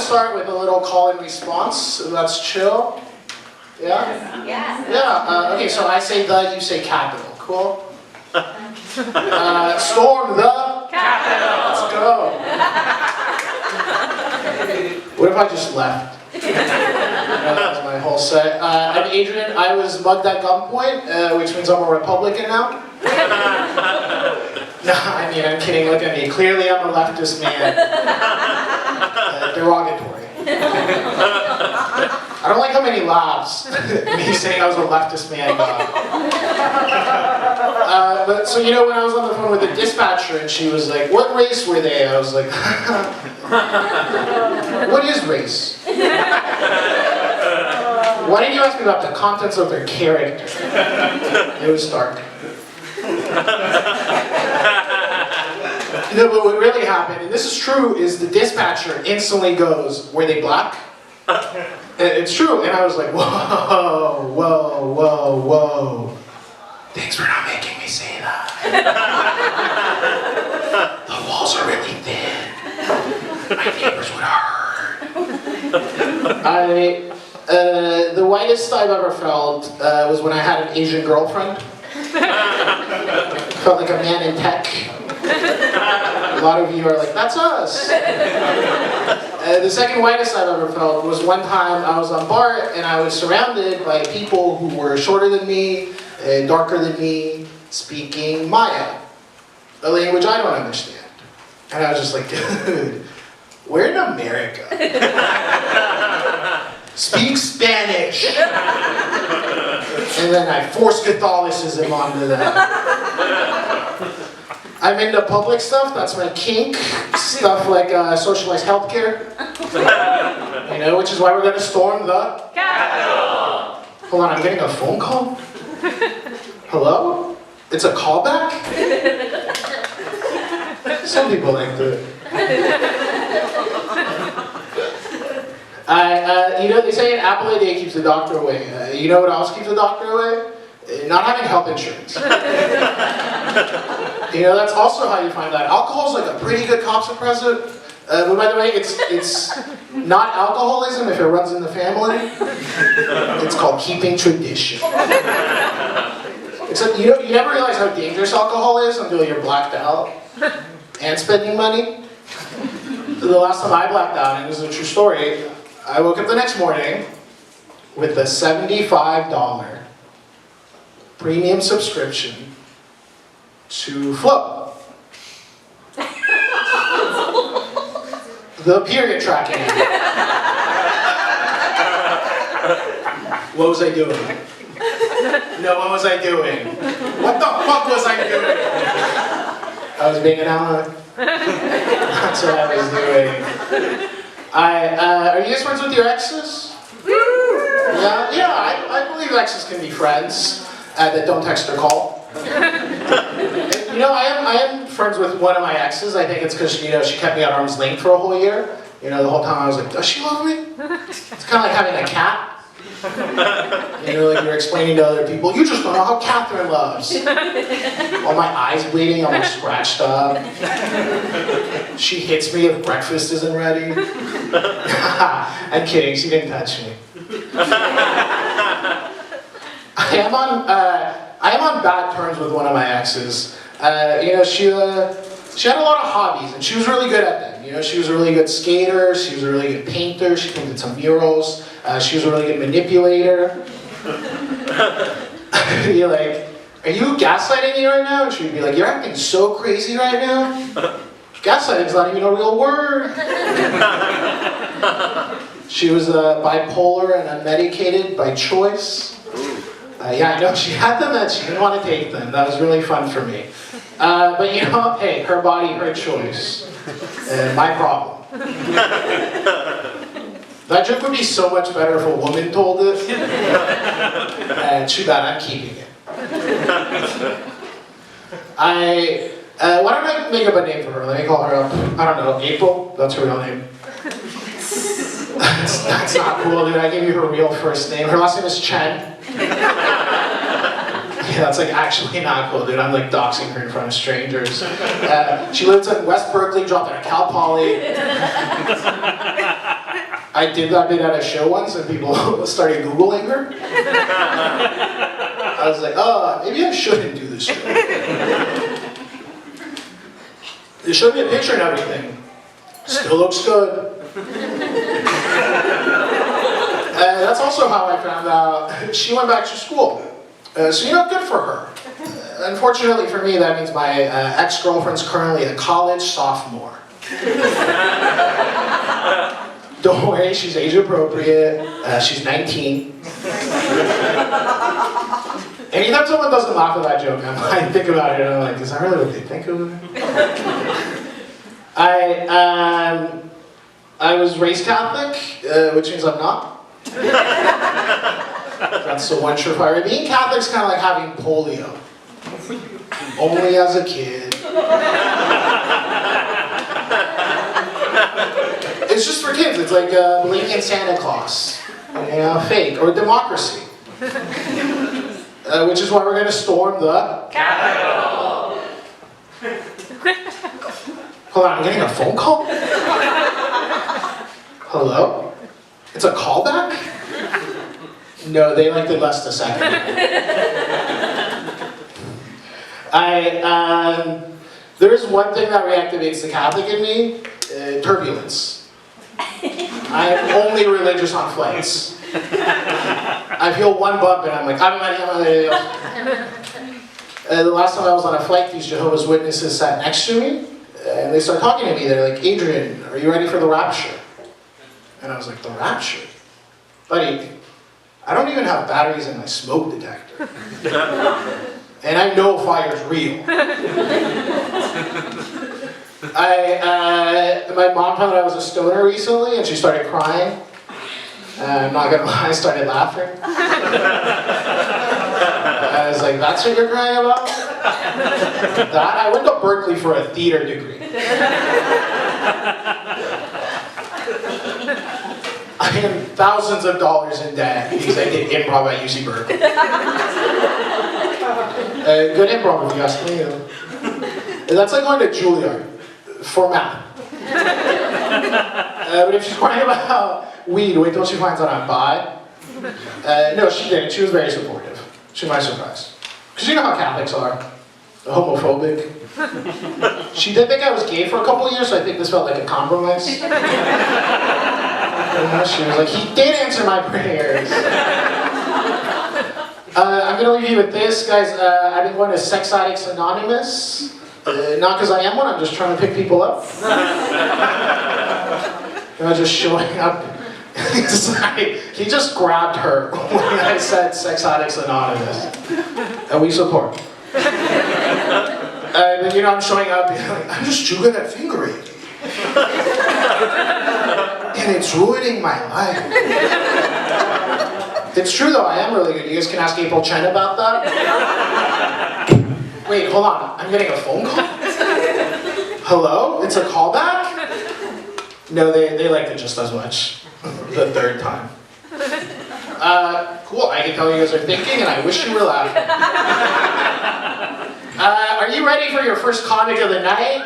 to start with a little call and response. So let's chill. Yeah? Yes. Yeah, okay, so I say the, you say capital. Cool? Storm the Capital. Let's go. What if I just left? That was my whole set. I'm Adrian. I was mugged at gunpoint, which means I'm a Republican now. No, I mean, I'm kidding. Look at me. Clearly, I'm a leftist man. Derogatory. I don't like how many laughs me saying I was a leftist man got. But so you know, when I was on the phone with the dispatcher and she was like, "What race were they?" I was like, "What is race? Why didn't you ask me about the contents of their character?" It was dark. No, but what really happened, and this is true, is the dispatcher instantly goes, "Were they black?" It's true, and I was like, whoa, whoa, whoa, whoa. Thanks for not making me say that. The walls are really thin. My neighbors would have heard. The whitest I've ever felt was when I had an Asian girlfriend. Felt like a man in tech. A lot of you are like, that's us. The second whitest I've ever felt was one time I was on BART and I was surrounded by people who were shorter than me, darker than me, speaking Maya, a language I don't understand. And I was just like, dude, we're in America. Speak Spanish. And then I forced Catholicism onto that. I'm into public stuff, that's my kink. Stuff like socialized healthcare. You know, which is why we're going to storm the Capitol. Hold on, I'm getting a phone call? Hello? It's a callback? Some people like that. You know, they say an apple a day keeps the doctor away. You know what else keeps the doctor away? Not having health insurance. You know, that's also how you find out. Alcohol is like a pretty good cough suppressant. But by the way, it's not alcoholism if it runs in the family. It's called keeping tradition. Except you never realize how dangerous alcohol is until you're blacked out and spending money. The last time I blacked out, and this is a true story, I woke up the next morning with a $75 premium subscription to Flow. The period tracking app. What was I doing? No, what was I doing? What the fuck was I doing? I was being an ally. That's what I was doing. Are you guys friends with your exes? Yeah, I believe exes can be friends that don't text or call. You know, I am friends with one of my exes. I think it's because, you know, she kept me at arm's length for a whole year. You know, the whole time I was like, does she love me? It's kind of like having a cat. You know, like you're explaining to other people, you just don't know how Catherine loves. All my eyes bleeding, I'm all scratched up. She hits me if breakfast isn't ready. I'm kidding, she didn't touch me. I am on bad terms with one of my exes. You know, she had a lot of hobbies, and she was really good at them. You know, she was a really good skater, she was a really good painter, she painted some murals, she was a really good manipulator. You're like, are you gaslighting me right now? And she'd be like, you're acting so crazy right now. Gaslighting's not even a real word. She was bipolar and unmedicated by choice. Yeah, I know, she had them and she didn't want to take them. That was really fun for me. But you know, hey, her body, her choice. My problem. That joke would be so much better if a woman told it. Too bad, I'm keeping it. Why don't I make up a name for her? Let me call her up. I don't know, April? That's her real name. That's not cool, dude. I gave you her real first name. Her last name is Chen. Yeah, that's like actually not cool, dude. I'm like doxing her in front of strangers. She lives in West Berkeley, dropped out of Cal Poly. I did that bit at a show once and people started Googling her. I was like, oh, maybe I shouldn't do this show. They showed me a picture and everything. Still looks good. That's also how I found out she went back to school. So good for her. Unfortunately for me, that means my ex-girlfriend's currently a college sophomore. Don't worry, she's age appropriate. She's 19. Anytime someone doesn't laugh at that joke, I think about it and I'm like, is that really what they think of it? I was raised Catholic, which means I'm not. That's the one surefire. Being Catholic's kind of like having polio. Only as a kid. It's just for kids. It's like believing in Santa Claus. Fake. Or democracy. Which is why we're going to storm the Capitol. Hold on, I'm getting a phone call? Hello? It's a callback? No, they liked it less the second. There is one thing that reactivates the Catholic in me, turbulence. I'm only religious on flights. I feel one bump and I'm like, the last time I was on a flight, these Jehovah's Witnesses sat next to me, and they started talking to me. They're like, Adrian, are you ready for the rapture? And I was like, the rapture? Buddy, I don't even have batteries in my smoke detector. And I know fire's real. My mom found out I was a stoner recently, and she started crying. I'm not gonna lie, I started laughing. I was like, that's what you're crying about? That? I went to Berkeley for a theater degree. I am thousands of dollars in debt because I did improv at UC Berkeley. Good improv if you ask me. That's like going to Juilliard for math. But if she's crying about weed, wait till she finds out I'm bi. No, she didn't. She was very supportive. To my surprise. Because you know how Catholics are. Homophobic. She did think I was gay for a couple of years, so I think this felt like a compromise. She was like, he did answer my prayers. I'm going to leave you with this, guys. I've been going to Sex Addicts Anonymous. Not because I am one, I'm just trying to pick people up. I was just showing up. He just grabbed her when I said Sex Addicts Anonymous. And we support. And then, I'm showing up and I'm just too good at fingering. And it's ruining my life. It's true though, I am really good. You guys can ask April Chen about that. Wait, hold on. I'm getting a phone call? Hello? It's a callback? No, they liked it just as much. The third time. Cool, I can tell you guys are thinking and I wish you were laughing. Are you ready for your first comic of the night?